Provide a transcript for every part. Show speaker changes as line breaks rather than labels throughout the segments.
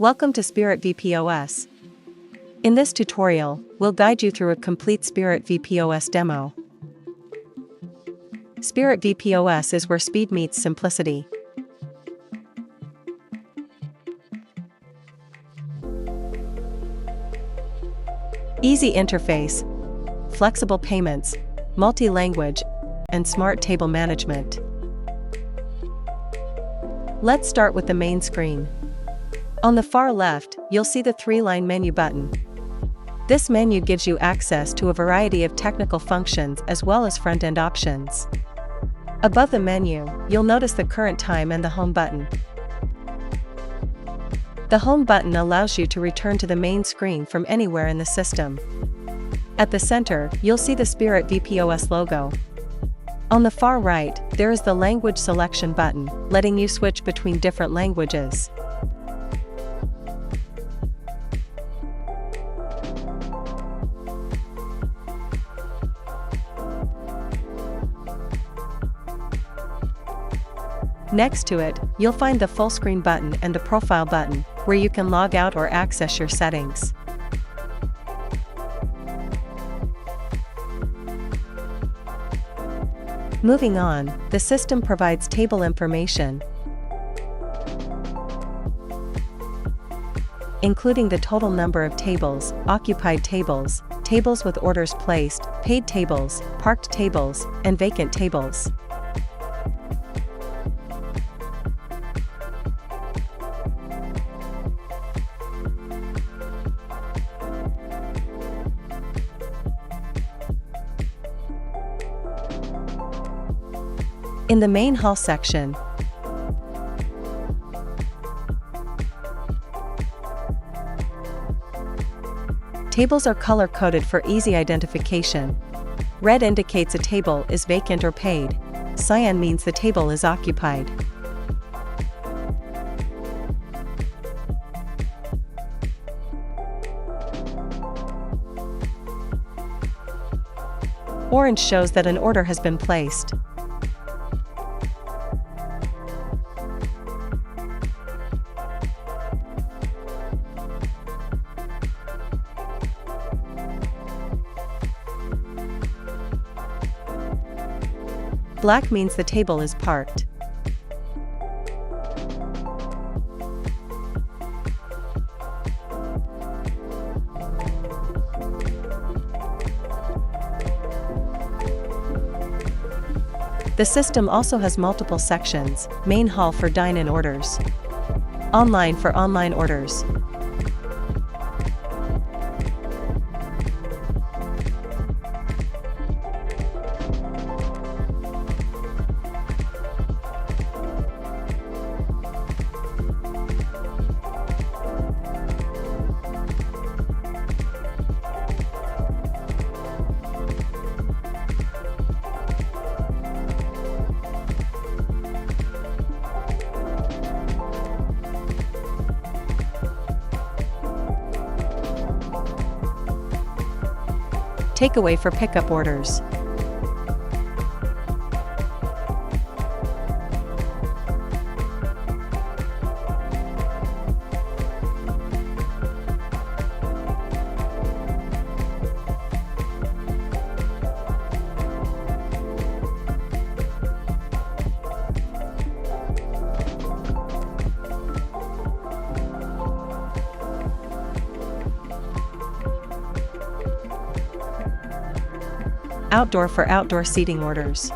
Welcome to Spirit VPOS. In this tutorial, we'll guide you through a complete Spirit VPOS demo. Spirit VPOS is where speed meets simplicity. Easy interface, flexible payments, multi-language, and smart table management. Let's start with the main screen. On the far left, you'll see the three-line menu button. This menu gives you access to a variety of technical functions as well as front-end options. Above the menu, you'll notice the current time and the home button. The home button allows you to return to the main screen from anywhere in the system. At the center, you'll see the Spirit VPOS logo. On the far right, there is the language selection button, letting you switch between different languages. Next to it, you'll find the full screen button and the profile button, where you can log out or access your settings. Moving on, the system provides table information, including the total number of tables, occupied tables, tables with orders placed, paid tables, parked tables, and vacant tables. In the main hall section, tables are color-coded for easy identification. Red indicates a table is vacant or paid. Cyan means the table is occupied. Orange shows that an order has been placed. Black means the table is parked. The system also has multiple sections: main hall for dine-in orders, online for online orders, takeaway for pickup orders. Outdoor for outdoor seating orders.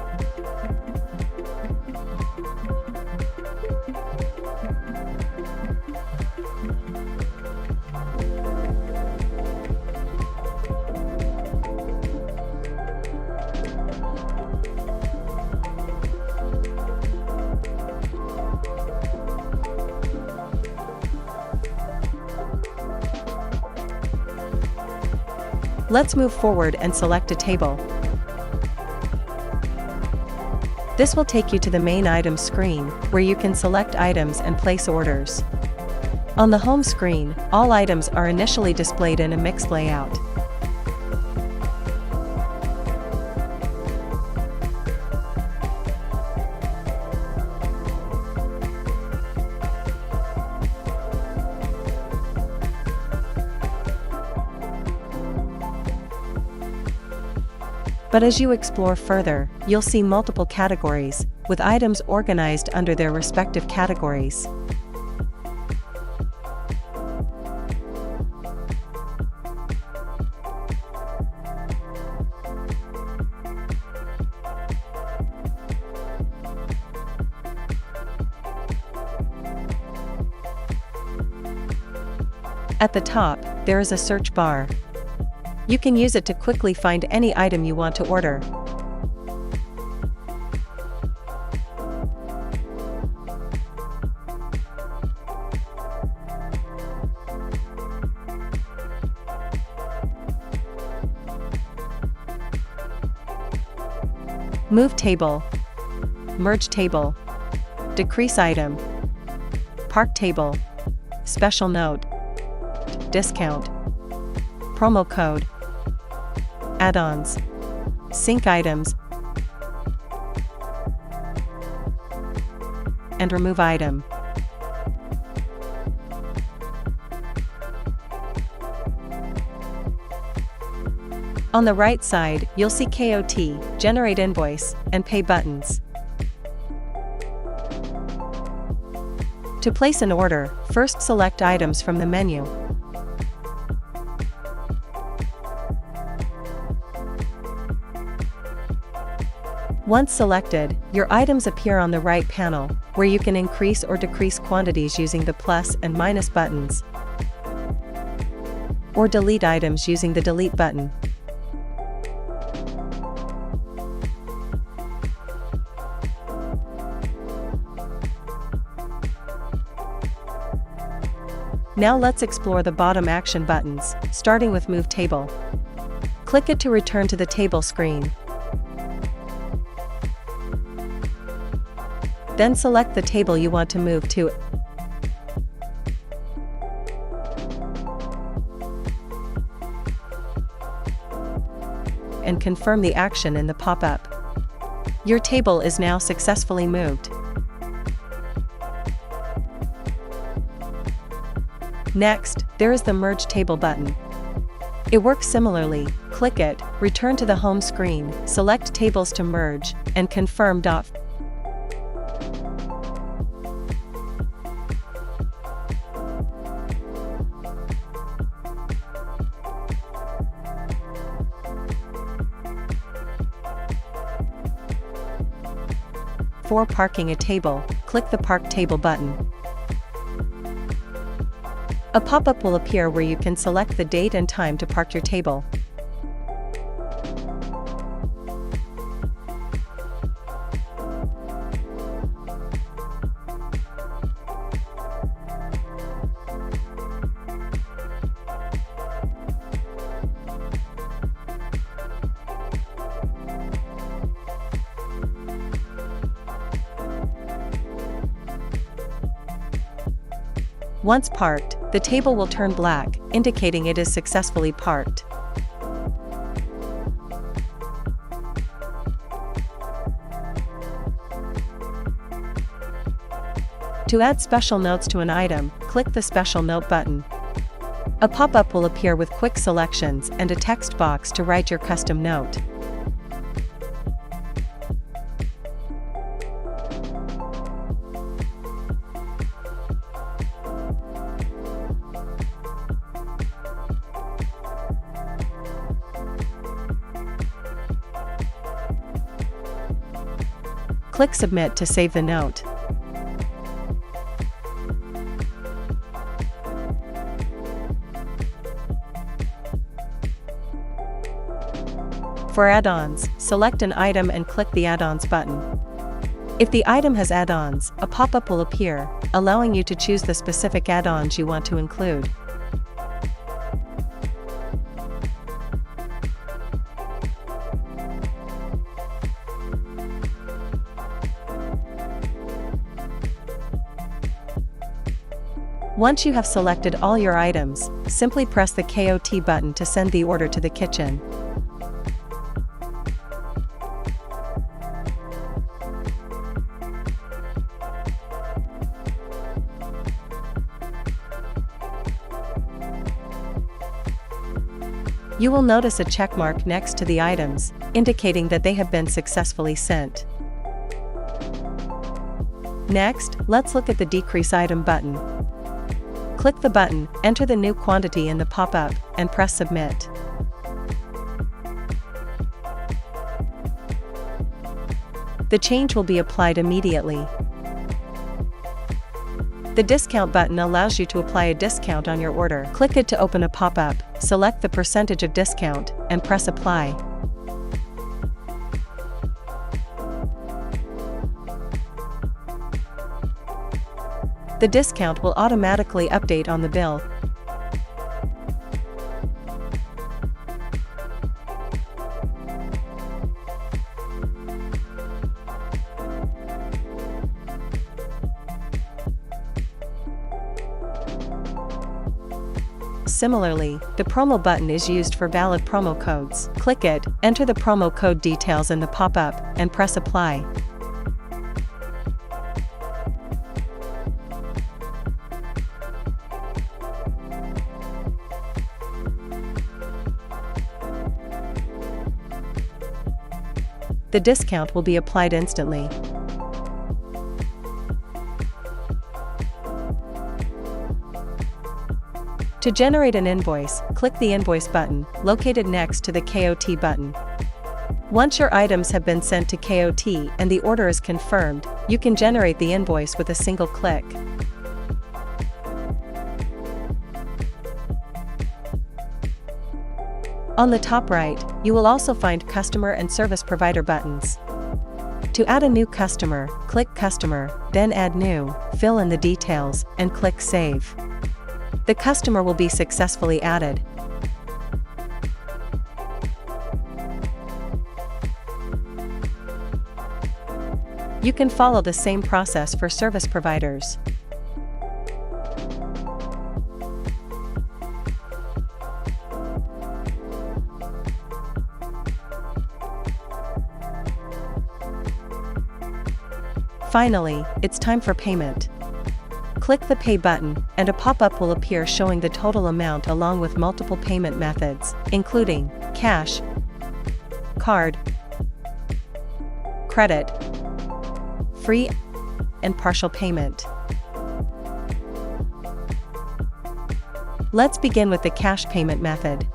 Let's move forward and select a table. This will take you to the main items screen, where you can select items and place orders. On the home screen, all items are initially displayed in a mixed layout. But as you explore further, you'll see multiple categories, with items organized under their respective categories. At the top, there is a search bar. You can use it to quickly find any item you want to order. Move table, merge table, decrease item, park table, special note, discount, promo code, add-ons, sync items, and remove item. On the right side, you'll see KOT, Generate Invoice, and Pay buttons. To place an order, first select items from the menu. Once selected, your items appear on the right panel, where you can increase or decrease quantities using the plus and minus buttons, or delete items using the delete button. Now let's explore the bottom action buttons, starting with Move Table. Click it to return to the table screen. Then select the table you want to move to and confirm the action in the pop-up. Your table is now successfully moved. Next, there is the Merge Table button. It works similarly. Click it, return to the home screen, select Tables to merge, and confirm. For parking a table, click the Park Table button. A pop-up will appear where you can select the date and time to park your table. Once parked, the table will turn black, indicating it is successfully parked. To add special notes to an item, click the Special Note button. A pop-up will appear with quick selections and a text box to write your custom note. Click Submit to save the note. For add-ons, select an item and click the Add-ons button. If the item has add-ons, a pop-up will appear, allowing you to choose the specific add-ons you want to include. Once you have selected all your items, simply press the KOT button to send the order to the kitchen. You will notice a check mark next to the items, indicating that they have been successfully sent. Next, let's look at the Decrease Item button. Click the button, enter the new quantity in the pop-up, and press Submit. The change will be applied immediately. The Discount button allows you to apply a discount on your order. Click it to open a pop-up, select the percentage of discount, and press Apply. The discount will automatically update on the bill. Similarly, the Promo button is used for valid promo codes. Click it, enter the promo code details in the pop-up, and press Apply. The discount will be applied instantly. To generate an invoice, click the Invoice button, located next to the KOT button. Once your items have been sent to KOT and the order is confirmed, you can generate the invoice with a single click. On the top right, you will also find Customer and Service Provider buttons. To add a new customer, click Customer, then Add New, fill in the details, and click Save. The customer will be successfully added. You can follow the same process for service providers. Finally, it's time for payment. Click the Pay button, and a pop-up will appear showing the total amount along with multiple payment methods, including cash, card, credit, free, and partial payment. Let's begin with the cash payment method.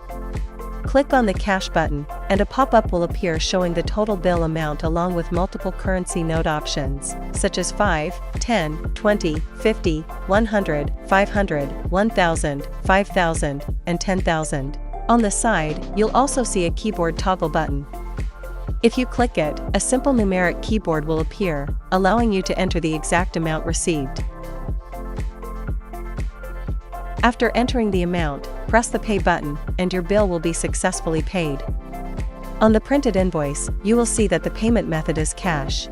Click on the Cash button, and a pop-up will appear showing the total bill amount along with multiple currency note options, such as 5, 10, 20, 50, 100, 500, 1000, 5000, and 10,000. On the side, you'll also see a keyboard toggle button. If you click it, a simple numeric keyboard will appear, allowing you to enter the exact amount received. After entering the amount, press the Pay button, and your bill will be successfully paid. On the printed invoice, you will see that the payment method is cash.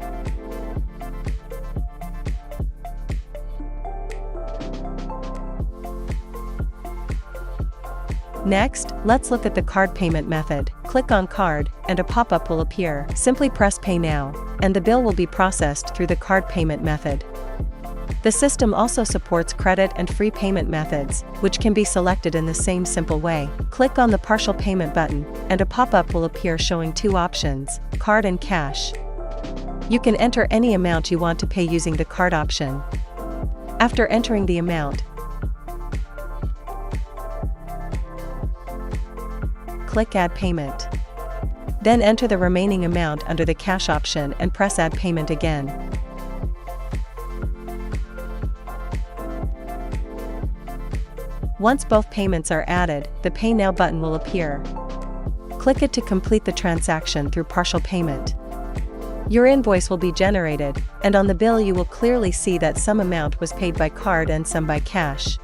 Next, let's look at the card payment method. Click on Card, and a pop-up will appear. Simply press Pay Now, and the bill will be processed through the card payment method. The system also supports credit and free payment methods, which can be selected in the same simple way. Click on the Partial Payment button, and a pop-up will appear showing two options, card and cash. You can enter any amount you want to pay using the card option. After entering the amount, click Add Payment. Then enter the remaining amount under the cash option and press Add Payment again. Once both payments are added, the Pay Now button will appear. Click it to complete the transaction through partial payment. Your invoice will be generated, and on the bill you will clearly see that some amount was paid by card and some by cash.